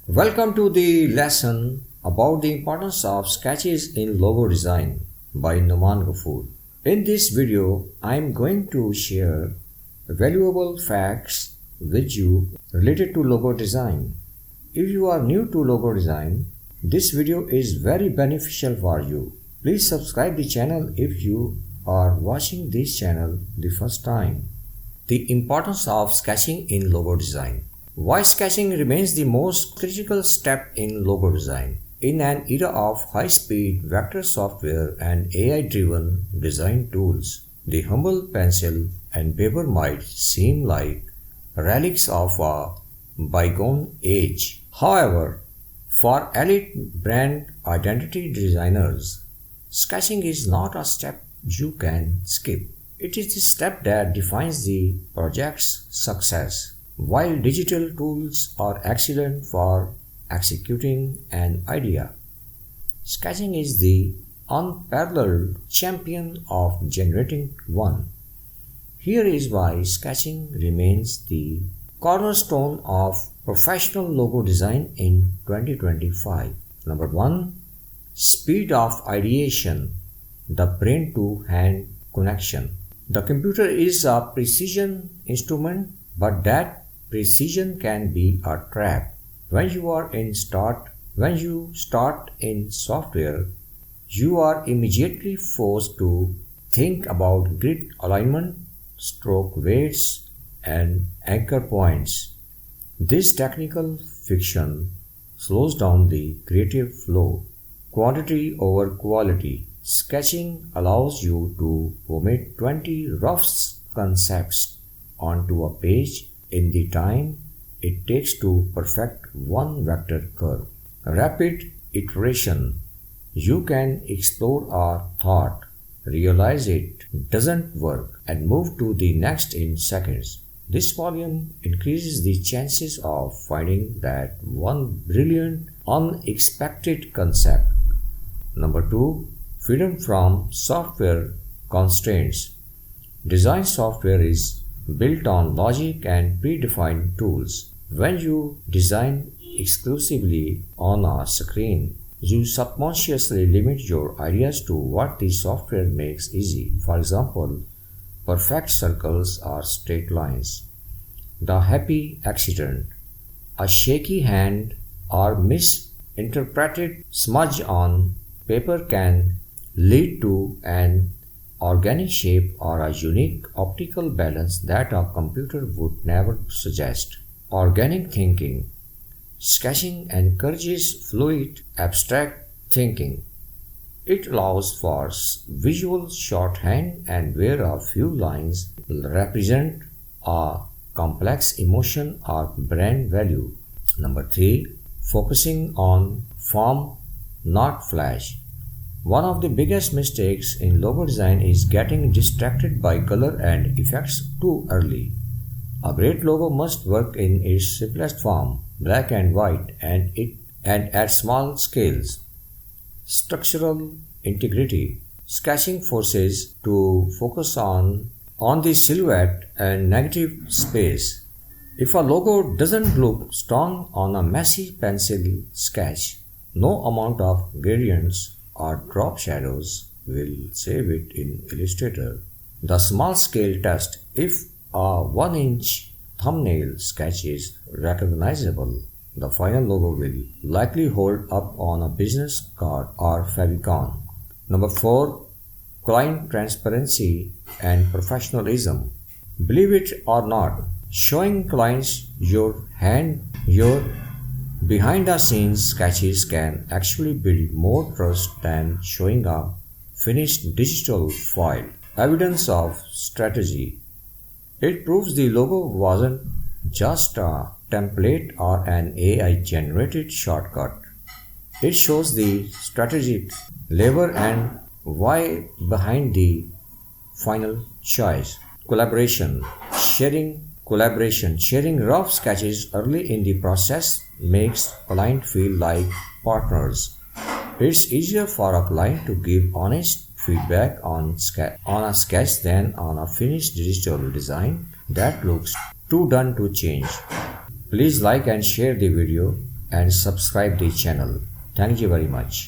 Welcome to the lesson about the importance of sketches in logo design by Noman Ghafoor. In this video, I am going to share valuable facts with you related to logo design. If you are new to logo design, this video is very beneficial for you. Please subscribe the channel if you are watching this channel the first time. The importance of sketching in logo design. Why sketching remains the most critical step in logo design. In an era of high-speed vector software and AI-driven design tools, the humble pencil and paper might seem like relics of a bygone age. However, for elite brand identity designers, sketching is not a step you can skip. It is the step that defines the project's success. While digital tools are excellent for executing an idea, sketching is the unparalleled champion of generating one. Here is why sketching remains the cornerstone of professional logo design in 2025. Number 1. Speed of ideation, the brain-to-hand connection. The computer is a precision instrument, but that precision can be a trap. When you start in software, you are immediately forced to think about grid alignment, stroke weights, and anchor points. This technical fiction slows down the creative flow. Quantity over quality. Sketching allows you to omit 20 rough concepts onto a page in the time it takes to perfect one vector curve. Rapid iteration. You can explore a thought, realize it doesn't work, and move to the next in seconds. This volume increases the chances of finding that one brilliant, unexpected concept. Number 2. Freedom from software constraints. Design software is built on logic and predefined tools. When you design exclusively on a screen, you subconsciously limit your ideas to what the software makes easy. For example, perfect circles or straight lines. The happy accident. A shaky hand or misinterpreted smudge on paper can lead to an organic shape or a unique optical balance that a computer would never suggest. Organic thinking. Sketching encourages fluid, abstract thinking. It allows for visual shorthand and where a few lines represent a complex emotion or brand value. Number 3. Focusing on form, not flash. One of the biggest mistakes in logo design is getting distracted by color and effects too early. A great logo must work in its simplest form, black and white, and at small scales. Structural integrity. Sketching forces to focus on the silhouette and negative space. If a logo doesn't look strong on a messy pencil sketch, no amount of gradients or drop shadows will save it in Illustrator. The small scale test. If a 1-inch thumbnail sketch is recognizable, the final logo will likely hold up on a business card or favicon. Number 4. Client transparency and professionalism. Believe it or not, showing clients your behind-the-scenes sketches can actually build more trust than showing a finished digital file. Evidence of strategy. It proves the logo wasn't just a template or an AI-generated shortcut. It shows the strategic labor and why behind the final choice. Collaboration. Sharing rough sketches early in the process makes clients feel like partners. It's easier for a client to give honest feedback on a sketch than on a finished digital design that looks too done to change. Please like and share the video. and subscribe the channel. Thank you very much.